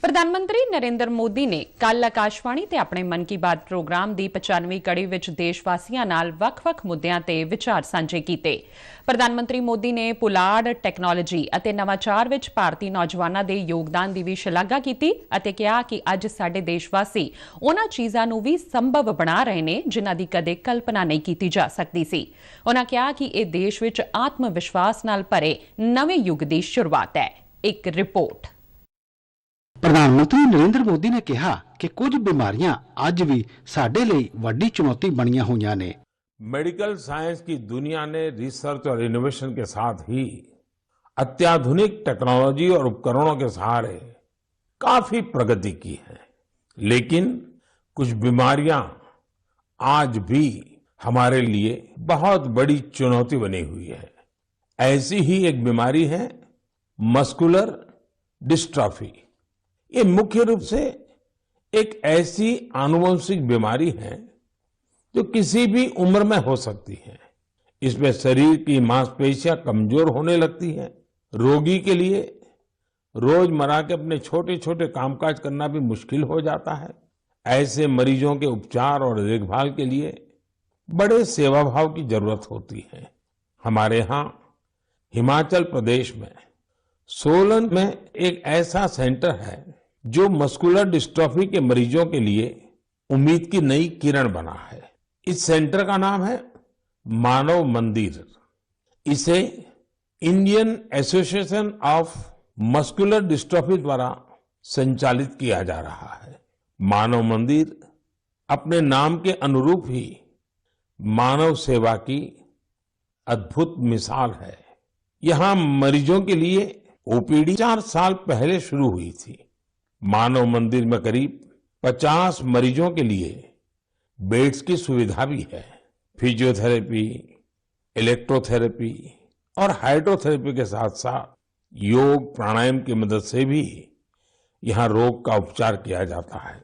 प्रधानमंत्री नरेंद्र मोदी ने कल आकाशवाणी ते अपने मन की बात प्रोग्राम दी 95वीं कड़ी विच देशवासियों नाल वख-वख मुद्दों ते विचार सांझे कीते। प्रधानमंत्री मोदी ने पुलाड़ टैक्नोलॉजी अते नवाचार विच भारतीय नौजवानों के योगदान की भी शलाघा की अते कहा कि अज साडे देशवासी उन्हां चीज़ां नूं भी संभव बना रहे ने जिन्हां दी कदे कल्पना नहीं की जा सकती सी। उन्हां कहा कि यह देश विच आत्म विश्वास नाल भरे नवे युग की शुरुआत है। एक रिपोर्ट। प्रधानमंत्री नरेंद्र मोदी ने कहा कि कुछ बीमारियां आज भी साडे लई वड्डी चुनौती बनियां हुईयां ने। मेडिकल साइंस की दुनिया ने रिसर्च और इनोवेशन के साथ ही अत्याधुनिक टेक्नोलॉजी और उपकरणों के सहारे काफी प्रगति की है, लेकिन कुछ बीमारियां आज भी हमारे लिए बहुत बड़ी चुनौती बनी हुई है। ऐसी ही एक बीमारी है मस्कुलर डिस्ट्रॉफी। ये मुख्य रूप से एक ऐसी आनुवंशिक बीमारी है जो किसी भी उम्र में हो सकती है। इसमें शरीर की मांसपेशियां कमजोर होने लगती हैं। रोगी के लिए रोजमर्रा के अपने छोटे छोटे कामकाज करना भी मुश्किल हो जाता है। ऐसे मरीजों के उपचार और देखभाल के लिए बड़े सेवाभाव की जरूरत होती है। हमारे यहाँ हिमाचल प्रदेश में सोलन में एक ऐसा सेंटर है जो मस्कुलर डिस्ट्रॉफी के मरीजों के लिए उम्मीद की नई किरण बना है। इस सेंटर का नाम है मानव मंदिर। इसे Indian association of muscular dystrophy द्वारा संचालित किया जा रहा है। मानव मंदिर अपने नाम के अनुरूप ही मानव सेवा की अद्भुत मिसाल है। यहाँ मरीजों के लिए ओपीडी 4 साल पहले शुरू हुई थी। मानव मंदिर में करीब 50 मरीजों के लिए बेड्स की सुविधा भी है। फिजियोथेरेपी, इलेक्ट्रोथेरेपी और हाइड्रोथेरेपी के साथ साथ योग प्राणायाम की मदद से भी यहाँ रोग का उपचार किया जाता है।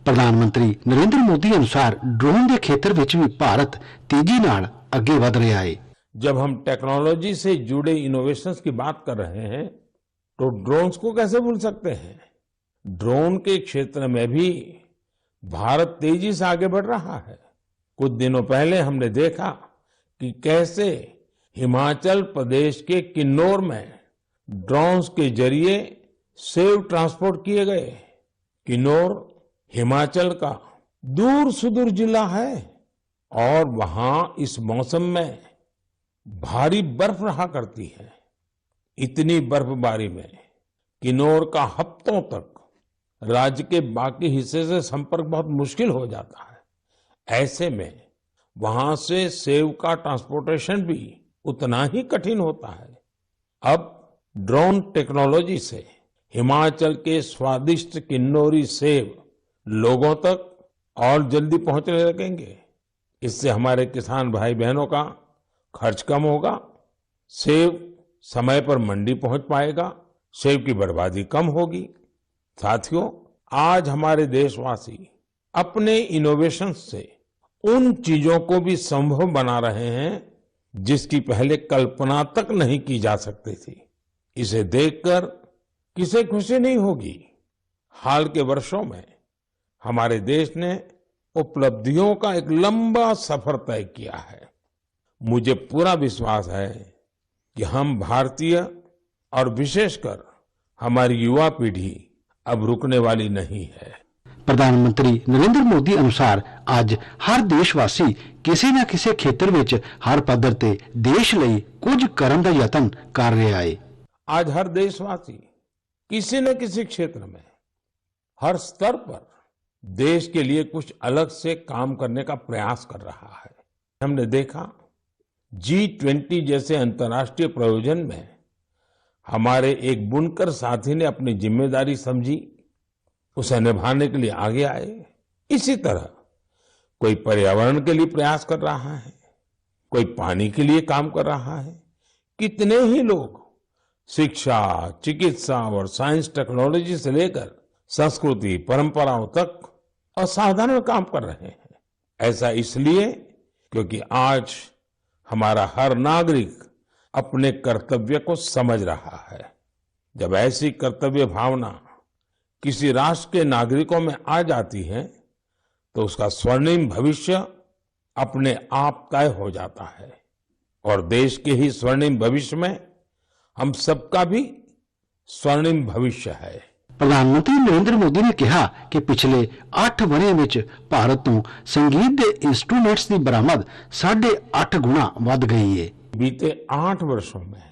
प्रधानमंत्री नरेंद्र मोदी अनुसार ड्रोन के क्षेत्र में भी भारत तेजी नाल अगे वध रहा है। जब हम टेक्नोलॉजी से जुड़े इनोवेशंस की बात कर रहे हैं तो ड्रोन्स को कैसे भूल सकते हैं। ड्रोन के क्षेत्र में भी भारत तेजी से आगे बढ़ रहा है। कुछ दिनों पहले हमने देखा कि कैसे हिमाचल प्रदेश के किन्नौर में ड्रोन्स के जरिए सेव ट्रांसपोर्ट किए गए। किन्नौर हिमाचल का दूर सुदूर जिला है और वहां इस मौसम में भारी बर्फ रहा करती है। इतनी बर्फबारी में किन्नौर का हफ्तों तक राज्य के बाकी हिस्से से संपर्क बहुत मुश्किल हो जाता है। ऐसे में वहां से सेव का ट्रांसपोर्टेशन भी उतना ही कठिन होता है। अब ड्रोन टेक्नोलॉजी से हिमाचल के स्वादिष्ट किन्नौरी सेव लोगों तक और जल्दी पहुंचने लगेंगे। इससे हमारे किसान भाई बहनों का खर्च कम होगा, सेव समय पर मंडी पहुंच पाएगा, सेव की बर्बादी कम होगी। साथियों, आज हमारे देशवासी अपने इनोवेशन से उन चीजों को भी संभव बना रहे हैं जिसकी पहले कल्पना तक नहीं की जा सकती थी। इसे देखकर किसे खुशी नहीं होगी। हाल के वर्षों में हमारे देश ने उपलब्धियों का एक लंबा सफर तय किया है। मुझे पूरा विश्वास है कि हम भारतीय और विशेषकर हमारी युवा पीढ़ी अब रुकने वाली नहीं है। प्रधानमंत्री नरेंद्र मोदी अनुसार आज हर देशवासी किसी न किसी क्षेत्र में हर पद्धर ते देश लई कुछ करन दा यतन कर रहा है। आज हर देशवासी किसी न किसी क्षेत्र में हर स्तर पर देश के लिए कुछ अलग से काम करने का प्रयास कर रहा है। हमने देखा G20 जैसे अंतर्राष्ट्रीय प्रयोजन में हमारे एक बुनकर साथी ने अपनी जिम्मेदारी समझी, उसे निभाने के लिए आगे आए। इसी तरह कोई पर्यावरण के लिए प्रयास कर रहा है, कोई पानी के लिए काम कर रहा है। कितने ही लोग शिक्षा, चिकित्सा और साइंस टेक्नोलॉजी से लेकर संस्कृति परंपराओं तक असाधारण काम कर रहे हैं। ऐसा इसलिए क्योंकि आज हमारा हर नागरिक अपने कर्तव्य को समझ रहा है। जब ऐसी कर्तव्य भावना किसी राष्ट्र के नागरिकों में आ जाती है तो उसका स्वर्णिम भविष्य अपने आप तय हो जाता है और देश के ही स्वर्णिम भविष्य में हम सबका भी स्वर्णिम भविष्य है। प्रधानमंत्री नरेंद्र मोदी ने कहा कि पिछले 8 वरिਆਂ ਵਿੱਚ ਭਾਰਤ ਤੋਂ ਸੰਗੀਤ ਦੇ ਇੰਸਟਰੂਮੈਂਟਸ ਦੀ ਬਰਾਮਦ 8.5 ਗੁਣਾ ਵੱਧ ਗਈ ਹੈ। बीते 8 वर्षों में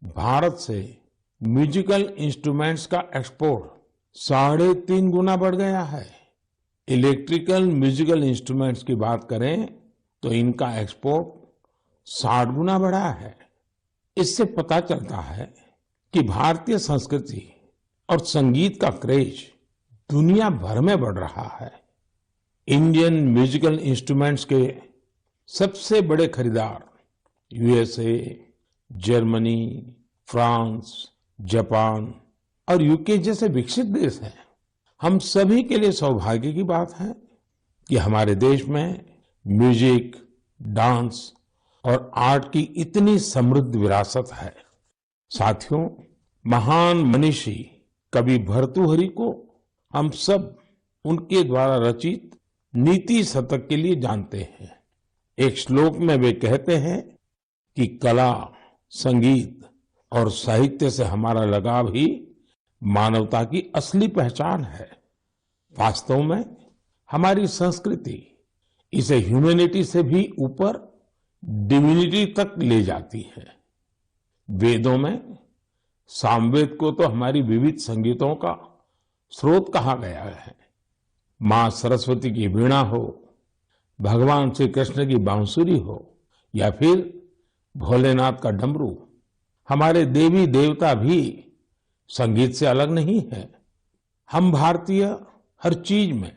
भारत से म्यूजिकल इंस्ट्रूमेंट्स का एक्सपोर्ट 3.5 गुना बढ़ गया है। इलेक्ट्रिकल म्यूजिकल इंस्ट्रूमेंट्स की बात करें तो इनका एक्सपोर्ट 60 गुना बढ़ा है। इससे पता चलता है कि भारतीय संस्कृति और संगीत का क्रेज दुनिया भर में बढ़ रहा है। इंडियन म्यूजिकल इंस्ट्रूमेंट्स के सबसे बड़े खरीदार यूएसए, जर्मनी, फ्रांस, जापान और यूके जैसे विकसित देश हैं। हम सभी के लिए सौभाग्य की बात है कि हमारे देश में म्यूजिक, डांस और आर्ट की इतनी समृद्ध विरासत है। साथियों, महान मनीषी कवि भर्तृहरि को हम सब उनके द्वारा रचित नीति शतक के लिए जानते हैं। एक श्लोक में वे कहते हैं कि कला, संगीत और साहित्य से हमारा लगाव ही मानवता की असली पहचान है। वास्तव में हमारी संस्कृति इसे ह्यूमैनिटी से भी ऊपर डिविनिटी तक ले जाती है। वेदों में सामवेद को तो हमारी विविध संगीतों का स्रोत कहा गया है। मां सरस्वती की वीणा हो, भगवान श्री कृष्ण की बांसुरी हो या फिर भोलेनाथ का डमरू, हमारे देवी देवता भी संगीत से अलग नहीं है। हम भारतीय हर चीज में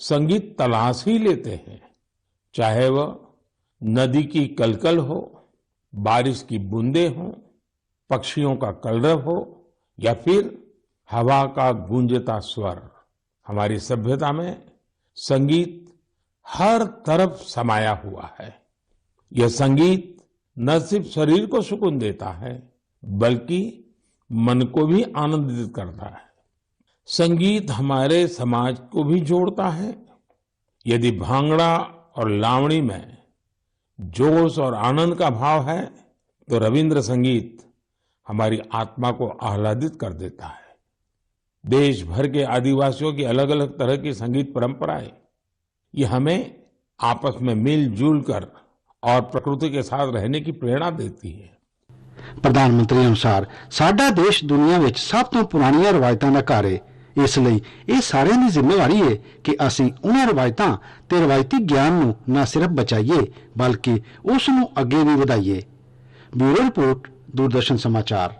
संगीत तलाश ही लेते हैं, चाहे वह नदी की कलकल हो, बारिश की बूंदें हो, पक्षियों का कलरव हो या फिर हवा का गूंजता स्वर। हमारी सभ्यता में संगीत हर तरफ समाया हुआ है। यह संगीत न सिर्फ शरीर को सुकून देता है बल्कि मन को भी आनंदित करता है। संगीत हमारे समाज को भी जोड़ता है। यदि भांगड़ा और लावणी में जोश और आनंद का भाव है तो रविंद्र संगीत हमारी आत्मा को आह्लादित कर देता है। देश भर के आदिवासियों की अलग अलग तरह की संगीत परंपराएं ये हमें आपस में मिलजुल कर और प्रकृति के साथ रहने की प्रेरणा देती है। प्रधानमंत्री अनुसार साडा देश दुनिया ਵਿੱਚ ਸਭ ਤੋਂ ਪੁਰਾਣੀਆਂ ਰਵਾਇਤਾਂ ਦਾ ਘਰ ਹੈ। ਇਸ ਲਈ ਇਹ ਸਾਰਿਆਂ ਦੀ ਜ਼ਿੰਮੇਵਾਰੀ ਹੈ ਕਿ ਅਸੀਂ ਉਹਨਾਂ ਰਵਾਇਤਾਂ ਤੇ ਰਵਾਇਤੀ ਗਿਆਨ ਨੂੰ ਨਾ ਸਿਰਫ ਬਚਾਈਏ ਬਲਕਿ ਉਸ ਨੂੰ ਅੱਗੇ ਵੀ ਵਧਾਈਏ। ਬਿਊਰੋ ਰਿਪੋਰਟ, दूरदर्शन समाचार।